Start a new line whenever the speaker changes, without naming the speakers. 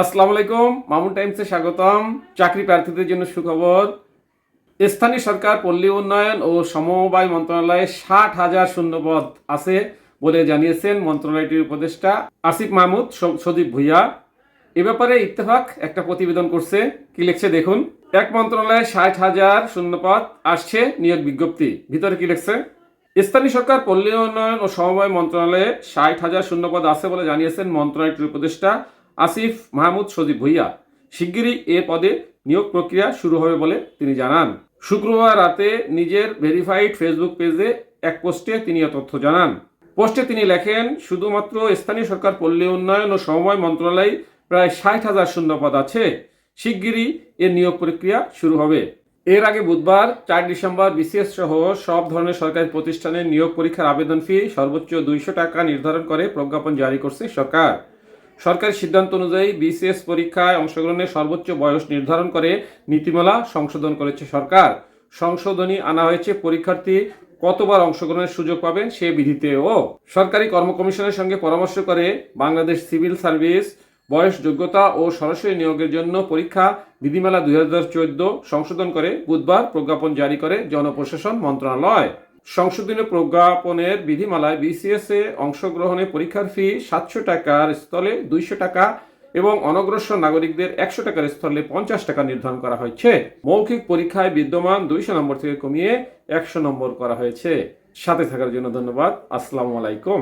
আসসালামু আলাইকুম, মামুন টাইমসে স্বাগতম। চাকরি প্রার্থীদের জন্য সুখবর। স্থানীয় সরকার, পল্লী উন্নয়ন ও সমবায় মন্ত্রণালয়ে 60,000 শূন্যপদ আছে বলে জানিয়েছেন মন্ত্রণালয়টির উপদেষ্টা আসিফ মাহমুদ সজীব ভুইয়া। এ ব্যাপারে ইত্তেফাক একটা প্রতিবেদন করছে। কি লিখছে দেখুন। এক মন্ত্রণালয়ে 60,000 শূন্যপদ, আসছে নিয়োগ বিজ্ঞপ্তি। ভিতরে কি লিখছে? স্থানীয় সরকার, পল্লী উন্নয়ন ও সমবায় মন্ত্রণালয়ে 60,000 শূন্যপদ আছে বলে জানিয়েছেন মন্ত্রণালয়টির উপদেষ্টা আসিফ মাহমুদ সজীব ভুইয়া। শিগগিরই এ পদে নিয়োগ প্রক্রিয়া শুরু হবে বলে তিনি জানান। শুক্রবার রাতে নিজের ভেরিফাইড ফেসবুক পেজে এক পোস্টে তিনি এ তথ্য জানান। পোস্টে তিনি লেখেন, শুধুমাত্র স্থানীয় সরকার, পল্লী উন্নয়ন ও সমবায় মন্ত্রণালয়ে প্রায় 60,000 শূন্যপদ আছে। শিগগিরই এর নিয়োগ প্রক্রিয়া শুরু হবে। এর আগে বুধবার 4 ডিসেম্বর বিসিএস সহ সব ধরনের সরকারি প্রতিষ্ঠানের নিয়োগ পরীক্ষার আবেদন ফি সর্বোচ্চ 200 টাকা নির্ধারণ করে প্রজ্ঞাপন জারি করছে সরকার। সরকারি সিদ্ধান্ত অনুযায়ী বিসিএস পরীক্ষায় অংশগ্রহণের সর্বোচ্চ বয়স নির্ধারণ করে নীতিমালা সংশোধন করেছে সরকার। সংশোধনী আনা হয়েছে পরীক্ষার্থী কতবার অংশগ্রহণের সুযোগ পাবেন সে বিধিতেও। সরকারি কর্ম কমিশনের সঙ্গে পরামর্শ করে বাংলাদেশ সিভিল সার্ভিস বয়স, যোগ্যতা ও সরাসরি নিয়োগের জন্য পরীক্ষা বিধিমালা 2014 সংশোধন করে বুধবার প্রজ্ঞাপন জারি করে জনপ্রশাসন মন্ত্রণালয়। সংশোধনী প্রজ্ঞাপনের বিধিমালায় বিসিএস এ অংশগ্রহণে পরীক্ষার ফি 700 টাকার স্থলে 200 টাকা এবং অনগ্রসর নাগরিকদের 100 টাকার স্থলে 50 টাকা নির্ধারণ করা হয়েছে। মৌখিক পরীক্ষায় বিদ্যমান 200 নম্বর থেকে কমিয়ে 100 নম্বর করা হয়েছে। সাথে থাকার জন্য ধন্যবাদ। আসসালামু আলাইকুম।